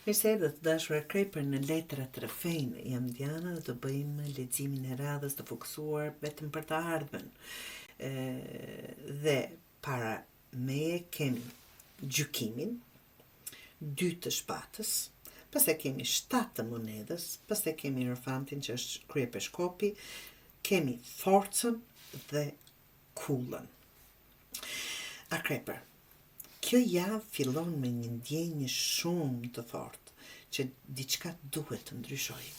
Mirë dhe të dashura Krejper, në letrat rrëfejnë jam Diana dhe të bëjmë leximin e radhës të fokusuar vetëm për të ardhmen. Dhe para meje kemi gjykimin, 2 të shpatës, pastaj kemi 7 të monedhës, pastaj kemi hierofantin që është kryepeshkopi, kemi forcën dhe kullën. Krejper, kjo javë fillon me një ndjenjë shumë të fortë që diçka duhet të ndryshojë.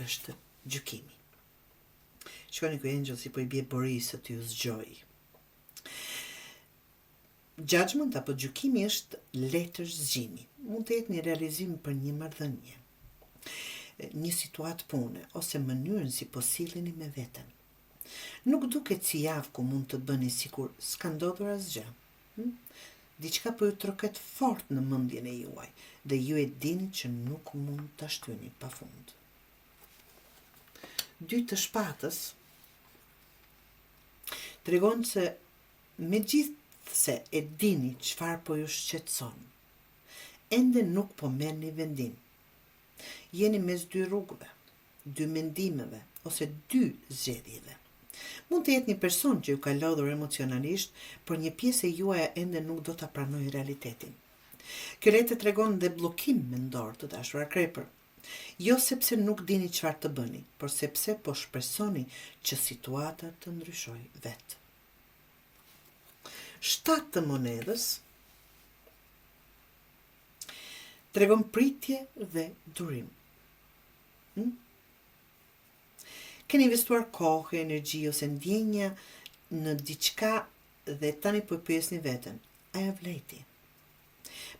Është gjykimi. Shikoni ku Angel si po I bie Borisët ju zgjoj. Judgment apo gjykimi është letër zgjimi. Mund të jetë një realizim për një marrëdhënie, një situatë pune ose mënyrën si po silleni me veten. Nuk duket si javë ku mund të bëni sikur s'ka ndodhur asgjë. Diçka po ju troket fort në mendjen e juaj dhe ju e dini që nuk mund ta shtyni pafund. 2 të shpatës tregon se megjithse e dini çfarë po ju shqetëson, ende nuk po merrni vendim. Jeni mes 2 rrugëve, 2 mendimeve ose 2 zgjedhjeve. Mund të jetë një person që ju ka lodhur emocionalisht, por një pjesë e juaja ende nuk do ta pranojë realitetin. Kjo letër tregon dhe bllokim mendor të dashura Krejper. Jo sepse nuk dini çfarë të bëni, por sepse po shpresoni që situata të ndryshojë vetë. 7 të monedhës tregon pritje dhe durim. Keni investuar kohë, energji ose ndjenja në diçka dhe tani po pyesni veten, a ja vleti?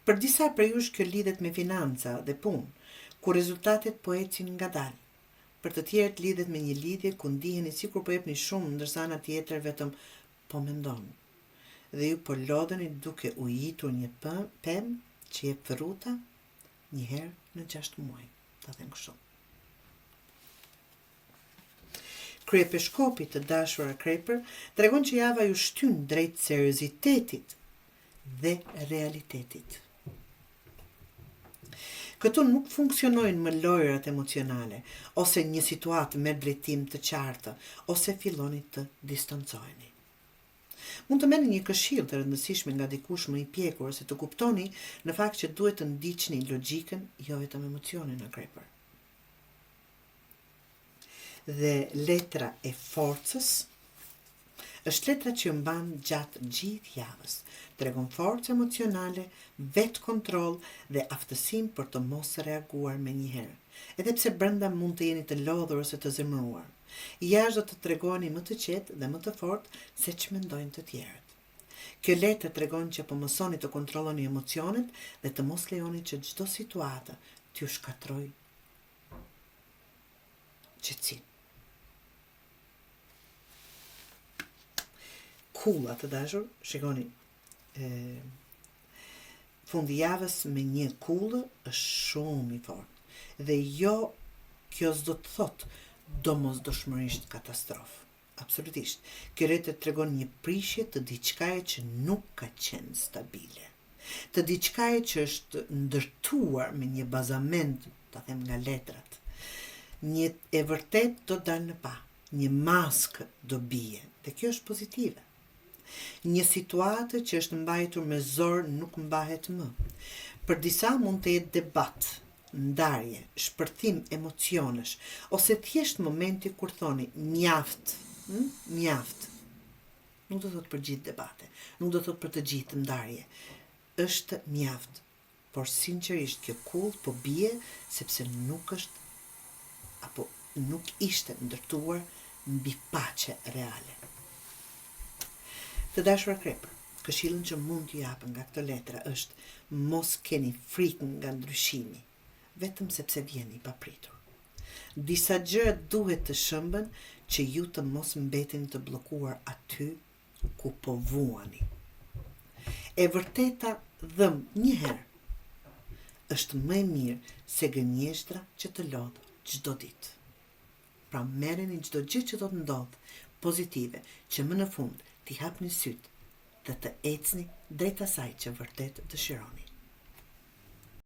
Për disa prej jush kjo lidhet me financa dhe punë, ku rezultatet po ecin ngadalë. Për të tjerët lidhet me një lidhje ku ndiheni sikur po jepni shumë, ndërsa ana tjetër vetëm po mendon. Dhe ju po lodheni duke u jitur një pemë që jep fruta një herë në 6 muaj. Ta them kështu. Kryepeshkopi të dashura Krejper tregon që java ju shtyn drejt seriozitetit dhe realitetit. Këtu nuk funksionojnë më lojrat emocionale, ose një situatë me drejtim të qartë, ose filloni të distancoheni. Mund të merrni një këshill të rëndësishme nga dikush më I pjekur, ose të kuptoni në fakt që duhet të ndiqni logjikën, jo vetëm emocionin në Krejper. Dhe letra e forcës është letra që mban gjatë gjithë javës. Tregon forcë emocionale, vetë kontroll dhe aftësim për të mos reaguar me njëherë. Edhe pse brenda mund të jeni të lodhur ose të zemëruar. Jashtë do të tregoni më të qetë dhe më të fortë se ç'mendojnë të tjerët. Kjo letër tregon që po mësoni të kontrolloni emocionet dhe të mos lejoni që çdo situatë t'ju shkatrojë qetësinë. Kulla të dashur, shikoni, fundi javës me një kullë është shumë I fortë. Dhe jo, kjo s'do të thotë domosdoshmërisht katastrofë. Absolutisht. Kjo letër tregon një prishje të diçkaje që nuk ka qenë stabile. Të diçkaje që është ndërtuar me një bazament, ta them nga letrat. Një e vërtet do dalë në pa. Një maskë do bie. Dhe kjo është pozitive. Një situatë që është mbajtur me zor nuk mbahet më. Për disa mund të jetë debat, ndarje, shpërthim emocionesh, ose thjesht momenti kur thoni mjaft, mjaft. Nuk do thot për gjithë debate, nuk do thot për të gjithë ndarje. Është mjaft, por sinqerisht kjo kull po bie sepse nuk është, apo nuk ishte ndërtuar mbi paqe reale. Të dashura Krejper, këshillën që mund t'ju japën nga këtë letra është mos keni frikë nga ndryshimi, vetëm sepse vjen I papritur. Disa gjëra duhet të shëmben që ju të mos mbeteni të bllokuar aty ku po vuani. E vërteta dhëm një herë është më e mirë se gënjeshtra që të lodh çdo ditë. Pra merreni çdo gjë që do të ndodh pozitive, që më në fund t'i hapni sytë dhe të ecni drejt asaj që vërtet dëshironi.